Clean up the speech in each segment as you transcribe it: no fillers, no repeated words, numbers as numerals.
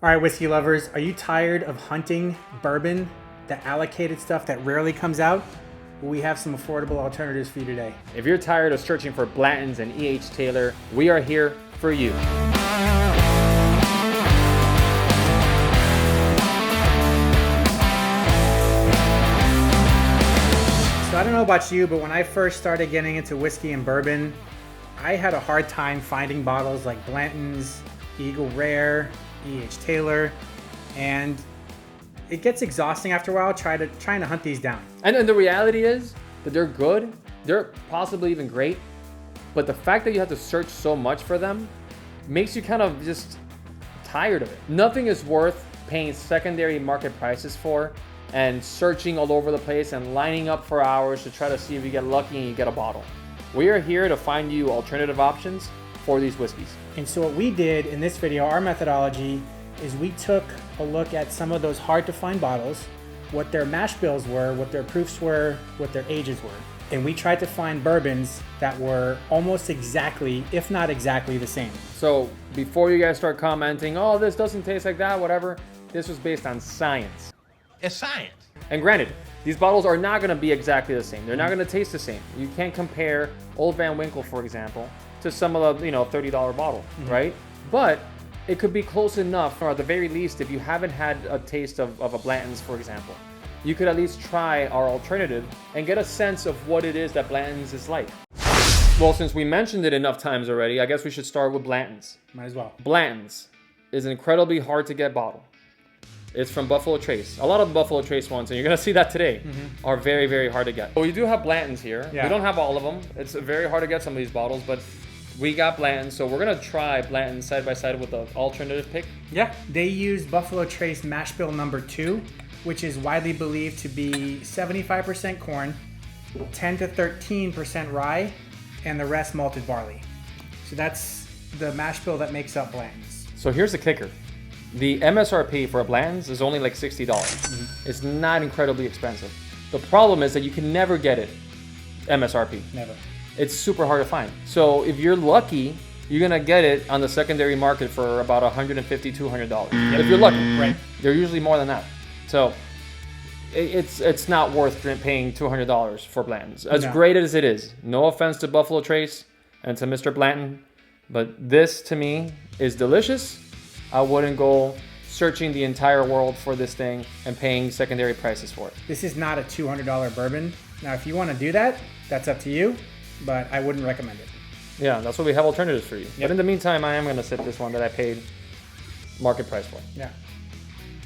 All right, whiskey lovers, are you tired of hunting bourbon, the allocated stuff that rarely comes out? Well, we have some affordable alternatives for you today. If you're tired of searching for Blanton's and E.H. Taylor, we are here for you. So I don't know about you, but when I first started getting into whiskey and bourbon, I had a hard time finding bottles like Blanton's, Eagle Rare, E.H. Taylor, and it gets exhausting after a while trying to hunt these down. And the reality is that they're good, they're possibly even great, but the fact that you have to search so much for them makes you kind of just tired of it. Nothing is worth paying secondary market prices for and searching all over the place and lining up for hours to try to see if you get lucky and you get a bottle. We are here to find you alternative options for these whiskeys. And so what we did in this video, our methodology, is we took a look at some of those hard to find bottles, what their mash bills were, what their proofs were, what their ages were. And we tried to find bourbons that were almost exactly, if not exactly the same. So before you guys start commenting, oh, this doesn't taste like that, whatever, this was based on science. It's science. And granted, these bottles are not gonna be exactly the same. They're not gonna taste the same. You can't compare Old Van Winkle, for example, to some of the, $30 bottle, right? But it could be close enough, or at the very least, if you haven't had a taste of a Blanton's, for example, you could at least try our alternative and get a sense of what it is that Blanton's is like. Well, since we mentioned it enough times already, I guess we should start with Blanton's. Might as well. Blanton's is an incredibly hard to get bottle. It's from Buffalo Trace. A lot of the Buffalo Trace ones, and you're gonna see that today, are very, very hard to get. But we do have Blanton's here. Yeah. We don't have all of them. It's very hard to get some of these bottles, but we got Blanton's, so we're gonna try Blanton's side by side with the alternative pick. Yeah, they used Buffalo Trace mash bill number 2, which is widely believed to be 75% corn, 10 to 13% rye, and the rest malted barley. So that's the mash bill that makes up Blanton's. So here's the kicker. The MSRP for a Blanton's is only like $60. It's not incredibly expensive. The problem is that you can never get it MSRP. Never. It's super hard to find. So if you're lucky, you're gonna get it on the secondary market for about $150, $200. If you're lucky, Right. They're usually more than that. So it's not worth paying $200 for Blanton's. As No. great as it is, no offense to Buffalo Trace and to Mr. Blanton, but this to me is delicious. I wouldn't go searching the entire world for this thing and paying secondary prices for it. This is not a $200 bourbon. Now, if you want to do that, that's up to you, but I wouldn't recommend it. Yeah, that's why we have alternatives for you. But in the meantime, I am going to sip this one that I paid market price for. Yeah.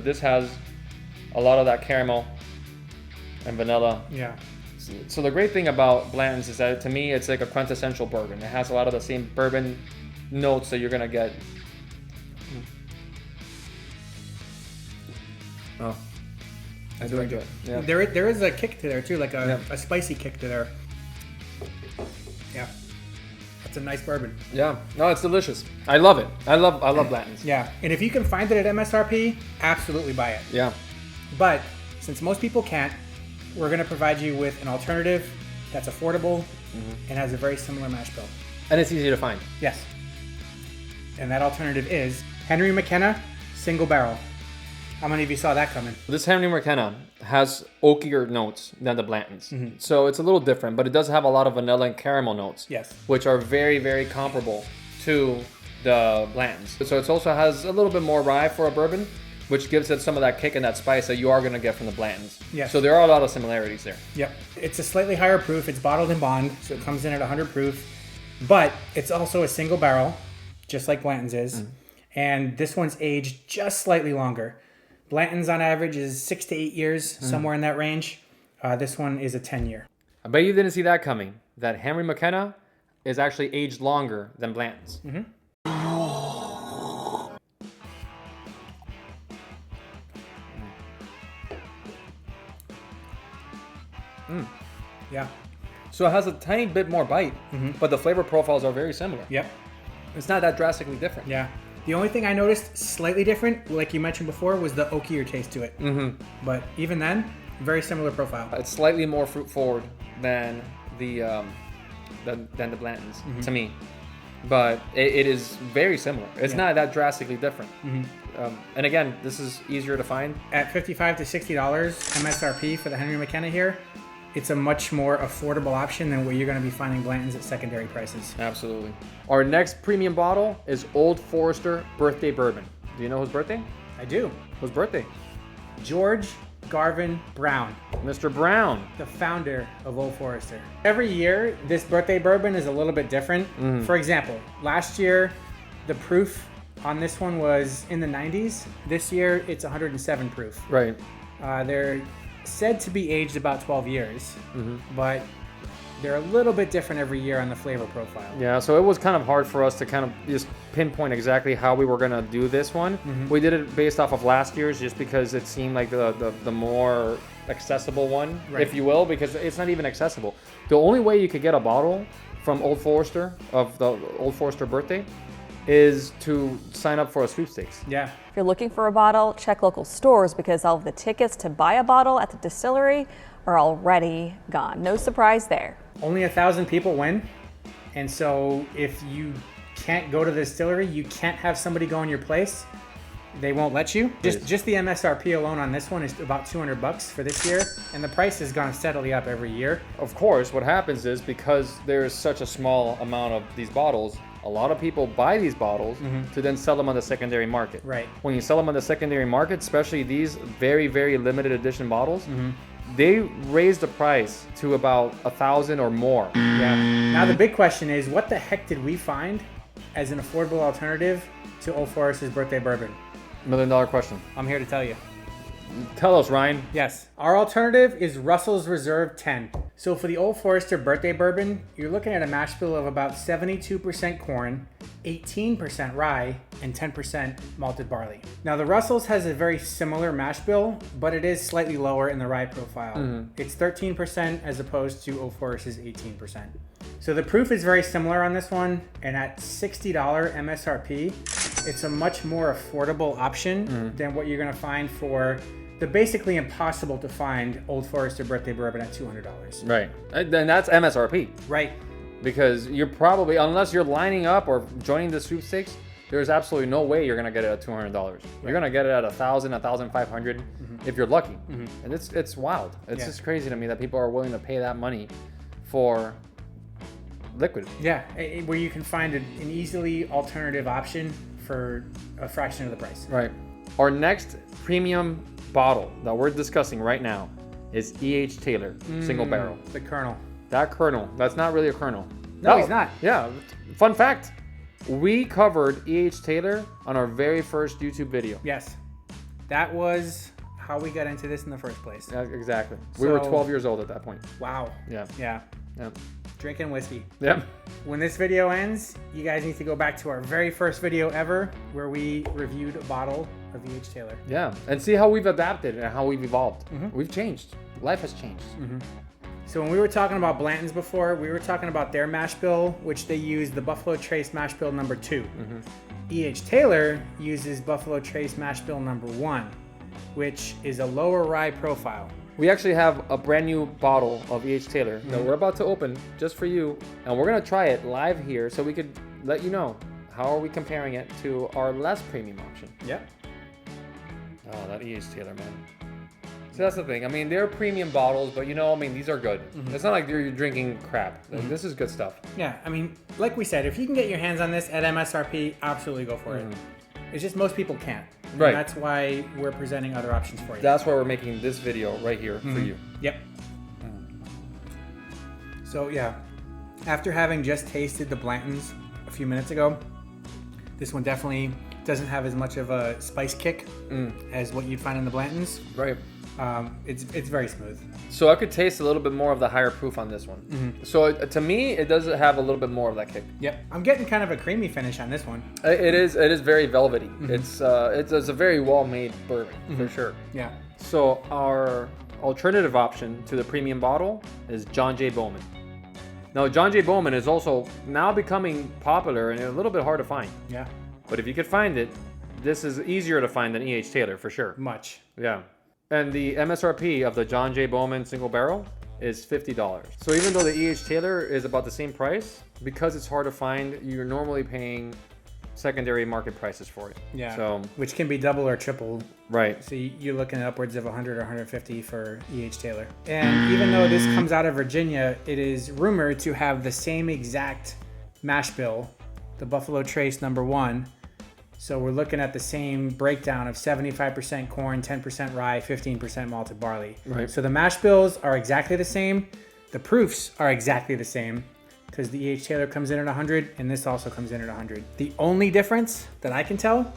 This has a lot of that caramel and vanilla. Yeah. So the great thing about Blanton's is that to me, it's like a quintessential bourbon. It has a lot of the same bourbon notes that you're going to get. Oh, I do enjoy it. Yeah. There is a kick to there too, like a spicy kick to there. Yeah. That's a nice bourbon. Yeah, no, it's delicious. I love it. I love Blanton's. Yeah. And if you can find it at MSRP, absolutely buy it. Yeah. But since most people can't, we're going to provide you with an alternative that's affordable and has a very similar mash bill. And it's easy to find. Yes. And that alternative is Henry McKenna Single Barrel. How many of you saw that coming? This Henry McKenna has oakier notes than the Blanton's. So it's a little different, but it does have a lot of vanilla and caramel notes. Yes. Which are very, very comparable to the Blanton's. So it also has a little bit more rye for a bourbon, which gives it some of that kick and that spice that you are going to get from the Blanton's. Yes. So there are a lot of similarities there. Yep. It's a slightly higher proof. It's bottled in bond, so it comes in at 100 proof. But it's also a single barrel, just like Blanton's is. And this one's aged just slightly longer. Blanton's on average is 6 to 8 years, somewhere in that range. This one is a 10-year. I bet you didn't see that coming. That Henry McKenna is actually aged longer than Blanton's. Yeah. So it has a tiny bit more bite, but the flavor profiles are very similar. Yep. It's not that drastically different. Yeah. The only thing I noticed slightly different, like you mentioned before, was the oakier taste to it. But even then, very similar profile. It's slightly more fruit forward than the Blanton's to me, but it is very similar. It's not that drastically different. And again, this is easier to find. At $55 to $60 MSRP for the Henry McKenna here, it's a much more affordable option than what you're going to be finding Blanton's at secondary prices. Absolutely. Our next premium bottle is Old Forester Birthday Bourbon. Do you know whose birthday? I do. Whose birthday? George Garvin Brown, Mr. Brown. the founder of Old Forester. Every year, this birthday bourbon is a little bit different. For example, last year, the proof on this one was in the 90s. This year, it's 107 proof. Right. They're said to be aged about 12 years, but they're a little bit different every year on the flavor profile. Yeah, so it was kind of hard for us to kind of just pinpoint exactly how we were going to do this one. We did it based off of last year's just because it seemed like the more accessible one, Right. if you will, because it's not even accessible. The only way you could get a bottle from Old Forester, of the Old Forester birthday, is to sign up for a sweepstakes. Yeah. If you're looking for a bottle, check local stores because all of the tickets to buy a bottle at the distillery are already gone. No surprise there. Only 1,000 people win. And so if you can't go to the distillery, you can't have somebody go in your place. They won't let you. Just the MSRP alone on this one is about $200 for this year, and the price has gone steadily up every year. Of course, what happens is because there's such a small amount of these bottles, a lot of people buy these bottles to then sell them on the secondary market. Right. When you sell them on the secondary market, especially these very, very limited edition bottles, they raise the price to about 1,000 or more. Yeah. Now the big question is, what the heck did we find as an affordable alternative to Old Forester's birthday bourbon? $1 million question. I'm here to tell you. Tell us, Ryan. Yes. Our alternative is Russell's Reserve 10. So for the Old Forester birthday bourbon, you're looking at a mash bill of about 72% corn, 18% rye, and 10% malted barley. Now the Russell's has a very similar mash bill, but it is slightly lower in the rye profile. It's 13% as opposed to Old Forester's 18%. So the proof is very similar on this one, and at $60 MSRP, it's a much more affordable option than what you're gonna find for the basically impossible to find Old Forester birthday bourbon at $200. Right. Then that's MSRP. Right. Because you're probably, unless you're lining up or joining the sweepstakes, there's absolutely no way you're gonna get it at $200. You're gonna get it at 1,000, 1,500 if you're lucky. And it's wild. It's just crazy to me that people are willing to pay that money for liquid. Yeah, where you can find an easily alternative option for a fraction of the price. Right. Our next premium bottle that we're discussing right now is E.H. Taylor single barrel. The Colonel. That Colonel, that's not really a Colonel. No, he's not. Yeah. Fun fact, we covered E.H. Taylor on our very first YouTube video. Yes. That was how we got into this in the first place. Yeah, exactly. We were So- 12 years old at that point. Wow. Yeah. Yeah. Yeah. Drinking whiskey. Yep. When this video ends, you guys need to go back to our very first video ever where we reviewed a bottle of E.H. Taylor. Yeah. And see how we've adapted and how we've evolved. We've changed. Life has changed. So when we were talking about Blanton's before, we were talking about their mash bill, which they used the Buffalo Trace mash bill number 2. E.H. Taylor uses Buffalo Trace mash bill number 1, which is a lower rye profile. We actually have a brand new bottle of E.H. Taylor that we're about to open just for you. And we're going to try it live here so we could let you know how are we comparing it to our less premium option. Yep. Oh, that E.H. Taylor, man. So that's the thing. I mean, they're premium bottles, but you know, I mean, these are good. It's not like you're drinking crap. Like, this is good stuff. Yeah, I mean, like we said, if you can get your hands on this at MSRP, absolutely go for it. It's just most people can't. And Right. that's why we're presenting other options for you. That's why we're making this video right here for you. Yep. So yeah, after having just tasted the Blanton's a few minutes ago, this one definitely doesn't have as much of a spice kick as what you'd find in the Blanton's. Right. It's very smooth. So I could taste a little bit more of the higher proof on this one. So to me, it does have a little bit more of that kick. Yep. I'm getting kind of a creamy finish on this one. It is very velvety. It's a very well made bourbon for sure. Yeah. So our alternative option to the premium bottle is John J. Bowman. Now John J. Bowman is also now becoming popular and a little bit hard to find. Yeah. But if you could find it, this is easier to find than E.H. Taylor for sure. Much. Yeah. And the MSRP of the John J. Bowman single barrel is $50. So even though the E.H. Taylor is about the same price, because it's hard to find, you're normally paying secondary market prices for it. Yeah. So Which can be double or triple. right. So you're looking at upwards of 100 or 150 for E.H. Taylor. And even though this comes out of Virginia, it is rumored to have the same exact mash bill, the Buffalo Trace #1. So we're looking at the same breakdown of 75% corn, 10% rye, 15% malted barley. Right. So the mash bills are exactly the same. The proofs are exactly the same because the E.H. Taylor comes in at 100 and this also comes in at 100. The only difference that I can tell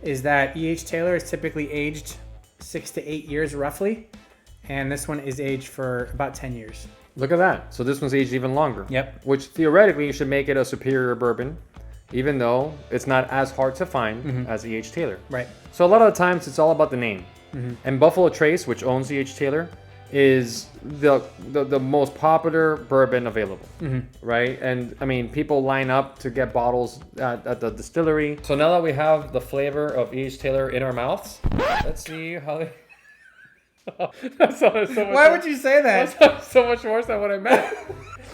is that E.H. Taylor is typically aged 6 to 8 years roughly, and this one is aged for about 10 years. Look at that. So this one's aged even longer. Yep. Which theoretically should make it a superior bourbon, even though it's not as hard to find as E.H. Taylor. Right. So a lot of the times it's all about the name. And Buffalo Trace, which owns E.H. Taylor, is the most popular bourbon available, right? And I mean, people line up to get bottles at the distillery. So now that we have the flavor of E.H. Taylor in our mouths, let's see how they... That's so much Why would you say that? That's so much worse than what I meant.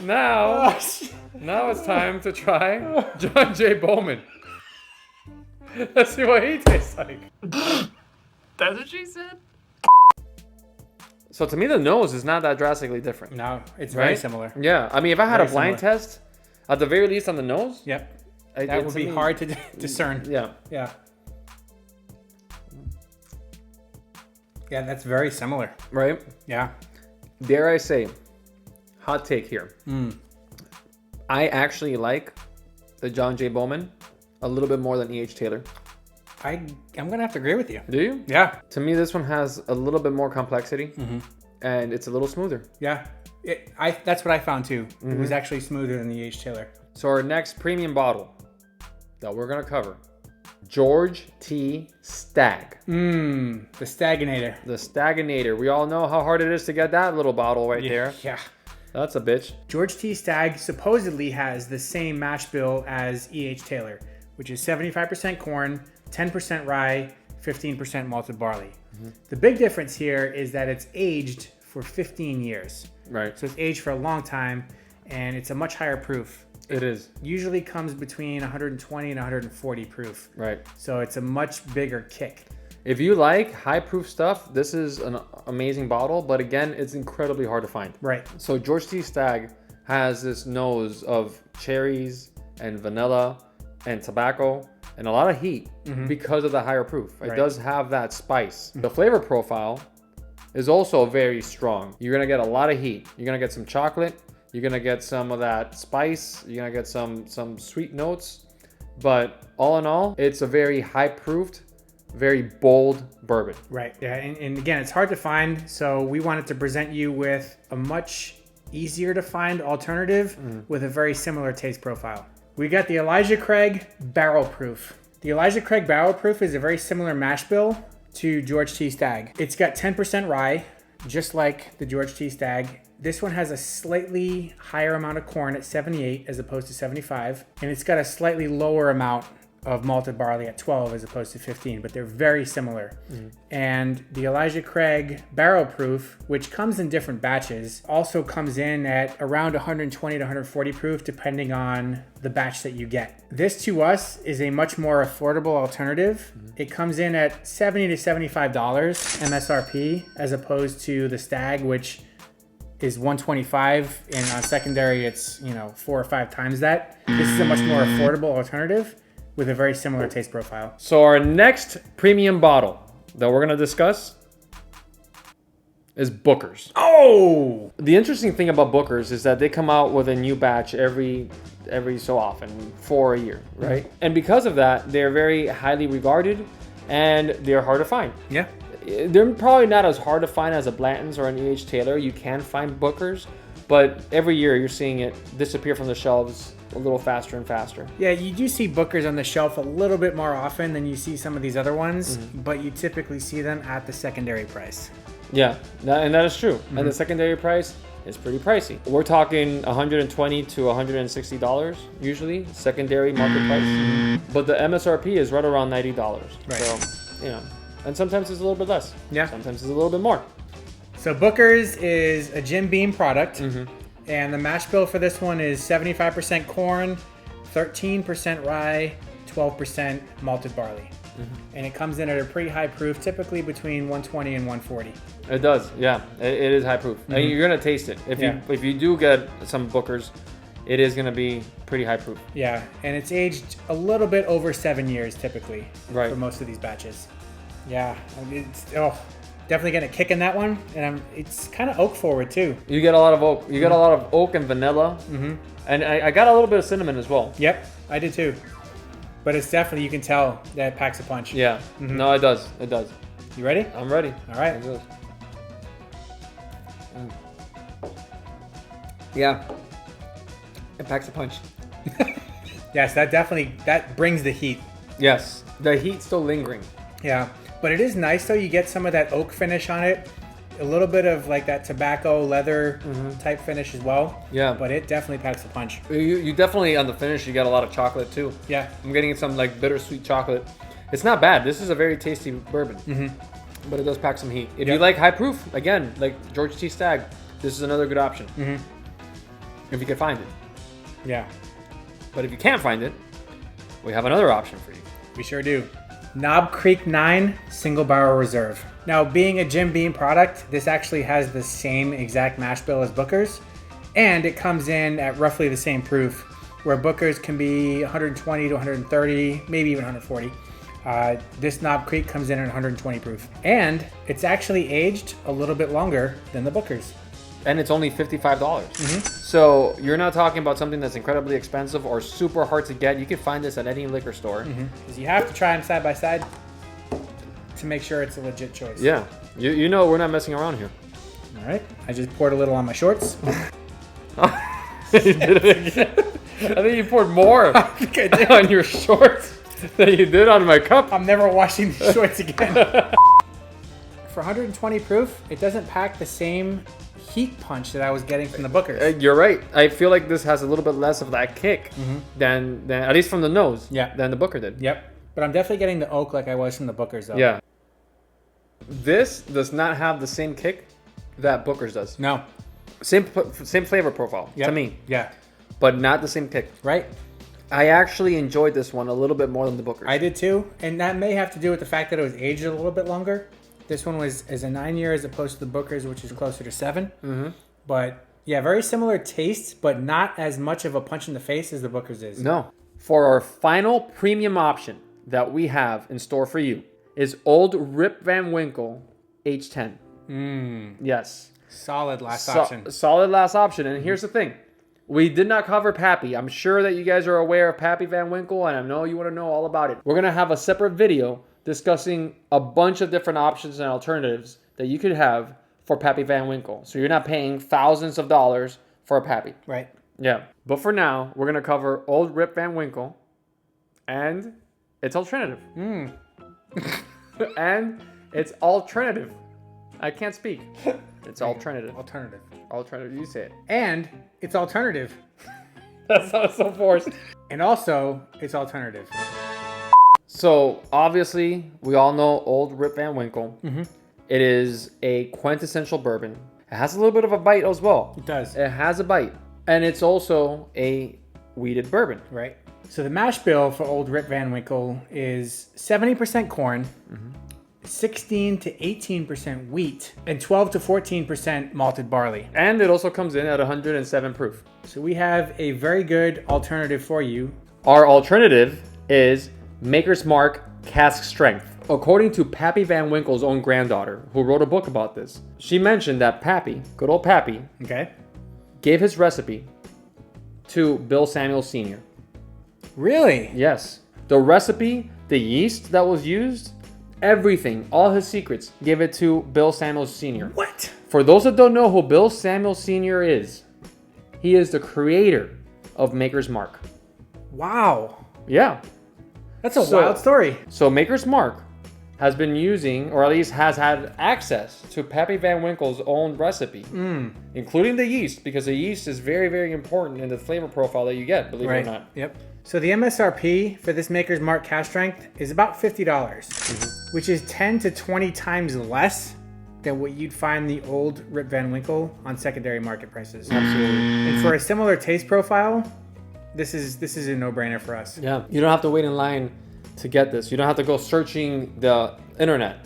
Now it's time to try John J. Bowman. Let's see what he tastes like. That's what she said? So to me, the nose is not that drastically different. No, it's very Right? similar. Yeah, I mean, if I had Very a blind similar. test, at the very least on the nose, Yep. it- That it- would to be me- hard to discern. Yeah. Yeah. Yeah, that's very similar. Right? Yeah. Dare I say, hot take here. I actually like the John J. Bowman a little bit more than E.H. Taylor. I'm going to have to agree with you. Do you? Yeah. To me, this one has a little bit more complexity and it's a little smoother. Yeah. That's what I found too. It was actually smoother than the H. Taylor. So our next premium bottle that we're going to cover, George T. Stagg. The Staginator. The Stagginator. We all know how hard it is to get that little bottle right there. Yeah. That's a bitch. George T. Stagg supposedly has the same mash bill as E.H. Taylor, which is 75% corn, 10% rye, 15% malted barley. The big difference here is that it's aged for 15 years. Right. So it's aged for a long time, and it's a much higher proof. It is. Usually comes between 120 and 140 proof. Right. So it's a much bigger kick. If you like high proof stuff, this is an amazing bottle, but again, it's incredibly hard to find. Right. So George T. Stagg has this nose of cherries and vanilla and tobacco and a lot of heat because of the higher proof. It Right. does have that spice. The flavor profile is also very strong. You're gonna get a lot of heat. You're gonna get some chocolate. You're gonna get some of that spice. You're gonna get some sweet notes. But all in all, it's a very high proofed, very bold bourbon. Right. Yeah. And again, it's hard to find. So we wanted to present you with a much easier to find alternative with a very similar taste profile. We got the Elijah Craig Barrel Proof. The Elijah Craig Barrel Proof is a very similar mash bill to George T. Stagg. It's got 10% rye, just like the George T. Stagg. This one has a slightly higher amount of corn at 78 as opposed to 75. And it's got a slightly lower amount of malted barley at 12 as opposed to 15, but they're very similar. And the Elijah Craig Barrel Proof, which comes in different batches, also comes in at around 120 to 140 proof depending on the batch that you get. This to us is a much more affordable alternative. It comes in at $70 to $75 MSRP as opposed to the Stag, which is $125, and on secondary it's 4 or 5 times that. This is a much more affordable alternative with a very similar taste profile. So our next premium bottle that we're gonna discuss is Booker's. Oh! The interesting thing about Booker's is that they come out with a new batch every so often for a year, right? And because of that, they're very highly regarded and they're hard to find. Yeah. They're probably not as hard to find as a Blanton's or an E.H. Taylor. You can find Booker's, but every year you're seeing it disappear from the shelves a little faster and faster. Yeah, you do see Booker's on the shelf a little bit more often than you see some of these other ones, but you typically see them at the secondary price. Yeah, and that is true. And the secondary price is pretty pricey. We're talking $120 to $160 usually, secondary market price. But the MSRP is right around $90. Right. So, and sometimes it's a little bit less. Yeah. Sometimes it's a little bit more. So Booker's is a Jim Beam product, and the mash bill for this one is 75% corn, 13% rye, 12% malted barley. And it comes in at a pretty high proof, typically between 120 and 140. It does, yeah. It is high proof. And you're gonna taste it. If you do get some Booker's, it is gonna be pretty high proof. Yeah, and it's aged a little bit over 7 years typically Right. for most of these batches. Yeah, I mean, it's definitely getting a kick in that one, and it's kind of oak forward too. You get a lot of oak. You get a lot of oak and vanilla. And I got a little bit of cinnamon as well. Yep, I did too. But it's definitely, you can tell that it packs a punch. Yeah. No, it does. It does. You ready? I'm ready. All right. It does. Yeah. It packs a punch. Yes, that brings the heat. Yes. The heat's still lingering. Yeah, but it is nice though. You get some of that oak finish on it, a little bit of like that tobacco leather type finish as well. Yeah. But it definitely packs a punch. You definitely, on the finish, you got a lot of chocolate too. Yeah. I'm getting some like bittersweet chocolate. It's not bad. This is a very tasty bourbon. But it does pack some heat. If you like high proof, again, like George T. Stagg, this is another good option. If you can find it. Yeah, But if you can't find it, we have another option for you. we sure do. Knob Creek 9 Single Barrel Reserve. Now, being a Jim Beam product, this actually has the same exact mash bill as Booker's, and it comes in at roughly the same proof, where Booker's can be 120 to 130, maybe even 140. This Knob Creek comes in at 120 proof, and it's actually aged a little bit longer than the Booker's. And it's only $55. So you're not talking about something that's incredibly expensive or super hard to get. You can find this at any liquor store. Because you have to try them side by side to make sure it's a legit choice. Yeah. You know we're not messing around here. All right, I just poured a little on my shorts. You did it again. I think you poured more think I did. on your shorts than you did on my cup. I'm never washing these shorts again. For 120 proof, it doesn't pack the same heat punch that I was getting from the Booker's. You're right. I feel like this has a little bit less of that kick than at least from the nose. Yeah. Than the Booker did. Yep. But I'm definitely getting the oak like I was from the Booker's though. Yeah. This does not have the same kick that Booker's does. No. Same flavor profile Yep. to me, Yeah. but not the same kick. Right? I actually enjoyed this one a little bit more than the Booker's. I did too. And that may have to do with the fact that it was aged a little bit longer. This one is a 9 year as opposed to the Booker's, which is closer to 7. But yeah, very similar tastes, but not as much of a punch in the face as the Booker's is. No. For our final premium option that we have in store for you is Old Rip Van Winkle H10. Yes. Solid last option. Solid last option. And here's the thing. We did not cover Pappy. I'm sure that you guys are aware of Pappy Van Winkle, and I know you want to know all about it. We're going to have a separate video discussing a bunch of different options and alternatives that you could have for Pappy Van Winkle. So you're not paying thousands of dollars for a Pappy. Right. Yeah. But for now, we're going to cover Old Rip Van Winkle and its alternative. And it's alternative. I can't speak. It's alternative. Alternative. Alternative. You say it. And it's alternative. That sounds so forced. And also, it's alternative. So obviously, we all know Old Rip Van Winkle. It is a quintessential bourbon. It has a little bit of a bite as well. It does. It has a bite. And it's also a wheated bourbon. Right. So the mash bill for Old Rip Van Winkle is 70% corn, 16 to 18% wheat, and 12 to 14% malted barley. And it also comes in at 107 proof. So we have a very good alternative for you. Our alternative is Maker's Mark Cask Strength. According to Pappy Van Winkle's own granddaughter, who wrote a book about this, she mentioned that Pappy, good old Pappy, Okay. gave his recipe to Bill Samuels Sr. Really? Yes. The recipe, the yeast that was used, everything, all his secrets, gave it to Bill Samuels Sr. What? For those that don't know who Bill Samuels Sr. is, he is the creator of Maker's Mark. Wow. Yeah. That's a So- wild story. So Maker's Mark has been using, or at least has had access to Pappy Van Winkle's own recipe, including the yeast, because the yeast is very, very important in the flavor profile that you get, believe it or not. Yep. So the MSRP for this Maker's Mark cask strength is about $50, which is 10 to 20 times less than what you'd find the Old Rip Van Winkle on secondary market prices. Absolutely. And for a similar taste profile, this is a no-brainer for us. Yeah, you don't have to wait in line to get this. You don't have to go searching the internet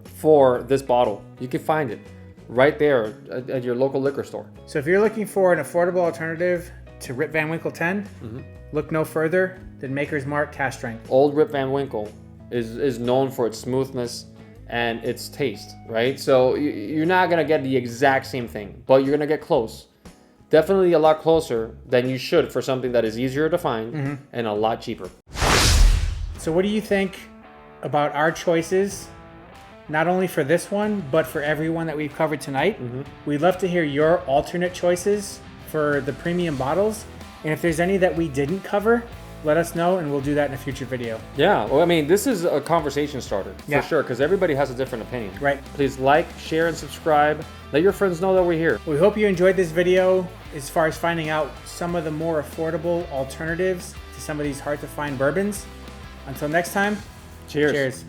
for this bottle. You can find it right there at your local liquor store. So if you're looking for an affordable alternative to Rip Van Winkle 10, look no further than Maker's Mark Cask Strength. Old Rip Van Winkle is known for its smoothness and its taste, right? So you're not gonna get the exact same thing, but you're gonna get close. Definitely a lot closer than you should for something that is easier to find and a lot cheaper. So what do you think about our choices, not only for this one, but for everyone that we've covered tonight? We'd love to hear your alternate choices for the premium bottles. And if there's any that we didn't cover, let us know and we'll do that in a future video. Yeah, well, I mean, this is a conversation starter Yeah. for sure, because everybody has a different opinion. Right. Please like, share, and subscribe. Let your friends know that we're here. We hope you enjoyed this video as far as finding out some of the more affordable alternatives to some of these hard to find bourbons. Until next time, Cheers. cheers.